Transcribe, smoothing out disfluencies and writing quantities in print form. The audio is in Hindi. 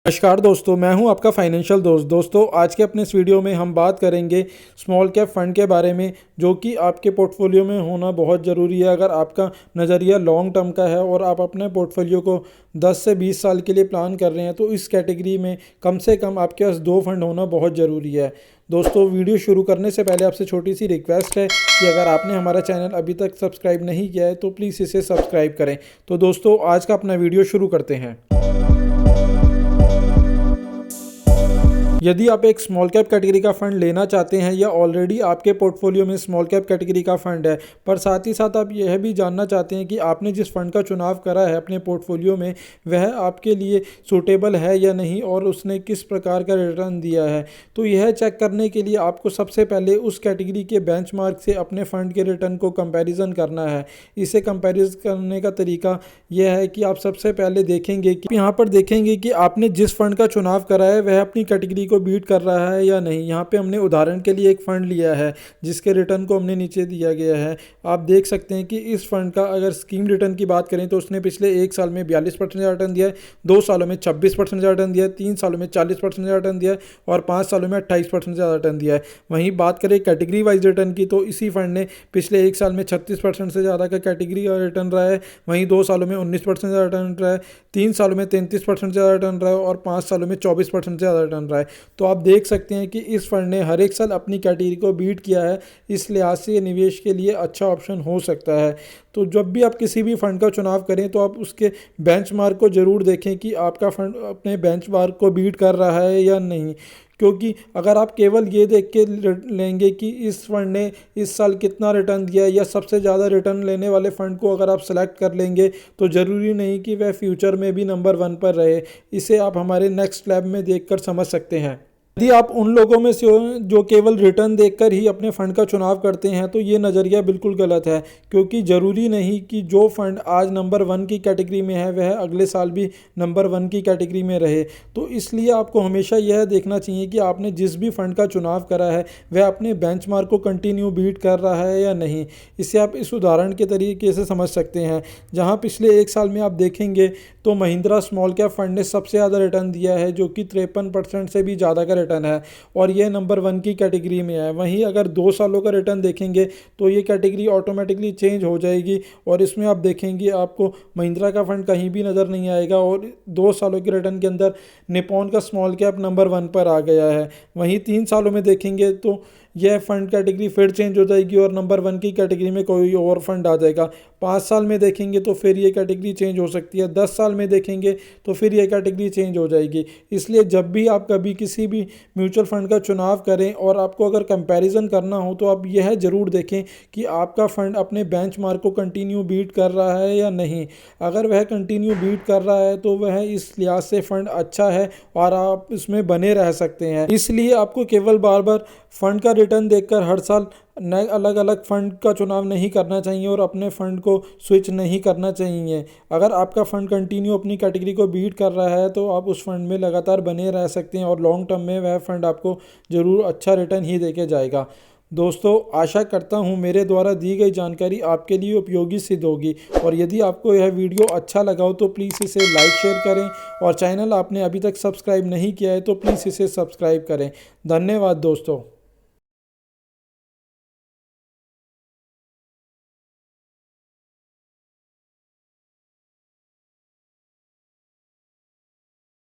नमस्कार दोस्तों, मैं हूं आपका फाइनेंशियल दोस्तों आज के अपने इस वीडियो में हम बात करेंगे स्मॉल कैप फंड के बारे में, जो कि आपके पोर्टफोलियो में होना बहुत ज़रूरी है। अगर आपका नज़रिया लॉन्ग टर्म का है और आप अपने पोर्टफोलियो को 10 से 20 साल के लिए प्लान कर रहे हैं, तो इस कैटेगरी में कम से कम आपके पास 2 फंड होना बहुत ज़रूरी है। दोस्तों, वीडियो शुरू करने से पहले आपसे छोटी सी रिक्वेस्ट है कि अगर आपने हमारा चैनल अभी तक सब्सक्राइब नहीं किया है तो प्लीज़ इसे सब्सक्राइब करें। तो दोस्तों, आज का अपना वीडियो शुरू करते हैं। यदि आप एक स्मॉल कैप कैटेगरी का फ़ंड लेना चाहते हैं या ऑलरेडी आपके पोर्टफोलियो में स्मॉल कैप कैटेगरी का फ़ंड है, पर साथ ही साथ आप यह भी जानना चाहते हैं कि आपने जिस फ़ंड का चुनाव करा है अपने पोर्टफोलियो में, वह आपके लिए सूटेबल है या नहीं और उसने किस प्रकार का रिटर्न दिया है, तो यह चेक करने के लिए आपको सबसे पहले उस कैटेगरी के बेंचमार्क से अपने फ़ंड के रिटर्न को कंपैरिजन करना है। इसे कंपैरिजन करने का तरीका यह है कि आप सबसे पहले देखेंगे कि यहाँ पर देखेंगे कि आपने जिस फ़ंड का चुनाव करा है वह अपनी कैटेगरी को बीट कर रहा है या नहीं। यहाँ पे हमने उदाहरण के लिए एक फ़ंड लिया है जिसके रिटर्न को हमने नीचे दिया गया है। आप देख सकते हैं कि इस फ़ंड का अगर स्कीम रिटर्न की बात करें तो उसने पिछले 1 साल में 42% रिटर्न दिया है, 2 सालों में 26% रिटर्न दिया है, 3 सालों में 40% रिटर्न दिया है और 5 सालों में 28% रिटर्न दिया है। वहीं बात करें कैटेगरी वाइज रिटर्न की, तो इसी फंड ने पिछले 1 साल में 36% से ज़्यादा का कैटेगरी रिटर्न रहा है, वहीं 2 सालों में 19% रिटर्न रहा है, 3 सालों में 33% ज़्यादा रिटर्न रहा है और 5 सालों में 24% ज़्यादा रिटर्न रहा है। तो आप देख सकते हैं कि इस फंड ने हर एक साल अपनी कैटेगरी को बीट किया है। इस लिहाज से निवेश के लिए अच्छा ऑप्शन हो सकता है। तो जब भी आप किसी भी फंड का चुनाव करें तो आप उसके बेंचमार्क को ज़रूर देखें कि आपका फंड अपने बेंचमार्क को बीट कर रहा है या नहीं, क्योंकि अगर आप केवल ये देख के लेंगे कि इस फंड ने इस साल कितना रिटर्न दिया है या सबसे ज़्यादा रिटर्न लेने वाले फ़ंड को अगर आप सेलेक्ट कर लेंगे, तो ज़रूरी नहीं कि वह फ्यूचर में भी नंबर 1 पर रहे। इसे आप हमारे नेक्स्ट लैब में देखकर समझ सकते हैं। यदि आप उन लोगों में से हो जो केवल रिटर्न देखकर ही अपने फ़ंड का चुनाव करते हैं, तो ये नज़रिया बिल्कुल गलत है, क्योंकि ज़रूरी नहीं कि जो फ़ंड आज नंबर 1 की कैटेगरी में है वह अगले साल भी नंबर 1 की कैटेगरी में रहे। तो इसलिए आपको हमेशा यह देखना चाहिए कि आपने जिस भी फ़ंड का चुनाव करा है वह अपने बेंचमार्क को कंटिन्यू बीट कर रहा है या नहीं। इसे आप इस उदाहरण के तरीके से समझ सकते हैं, जहाँ पिछले 1 साल में आप देखेंगे तो महिंद्रा स्मॉल कैप फंड ने सबसे ज़्यादा रिटर्न दिया है, जो कि 53% से भी ज़्यादा का रिटर्न है और यह नंबर 1 की कैटेगरी में है। वहीं अगर 2 सालों का रिटर्न देखेंगे तो ये कैटेगरी ऑटोमेटिकली चेंज हो जाएगी और इसमें आप देखेंगे आपको महिंद्रा का फंड कहीं भी नज़र नहीं आएगा और 2 सालों के रिटर्न के अंदर निप्पॉन का स्मॉल कैप नंबर 1 पर आ गया है। वहीं 3 सालों में देखेंगे तो यह फंड कैटेगरी फिर चेंज हो जाएगी और नंबर 1 की कैटेगरी में कोई और फंड आ जाएगा। 5 साल में देखेंगे तो फिर ये कैटेगरी चेंज हो सकती है, 10 साल में देखेंगे तो फिर ये कैटेगरी चेंज हो जाएगी। इसलिए जब भी आप कभी किसी भी म्यूचुअल फंड का चुनाव करें और आपको अगर कंपैरिजन करना हो, तो आप यह ज़रूर देखें कि आपका फ़ंड अपने बेंचमार्क को कंटिन्यू बीट कर रहा है या नहीं। अगर वह कंटिन्यू बीट कर रहा है तो वह इस लिहाज से फ़ंड अच्छा है और आप इसमें बने रह सकते हैं। इसलिए आपको केवल बार बार फ़ंड का रिटर्न देखकर हर साल नए अलग अलग फ़ंड का चुनाव नहीं करना चाहिए और अपने फ़ंड को स्विच नहीं करना चाहिए। अगर आपका फ़ंड कंटिन्यू अपनी कैटेगरी को बीट कर रहा है तो आप उस फंड में लगातार बने रह सकते हैं और लॉन्ग टर्म में वह फ़ंड आपको ज़रूर अच्छा रिटर्न ही देके जाएगा। दोस्तों, आशा करता हूँ मेरे द्वारा दी गई जानकारी आपके लिए उपयोगी सिद्ध होगी और यदि आपको यह वीडियो अच्छा लगा हो तो प्लीज़ इसे लाइक शेयर करें और चैनल आपने अभी तक सब्सक्राइब नहीं किया है तो प्लीज़ इसे सब्सक्राइब करें। धन्यवाद दोस्तों।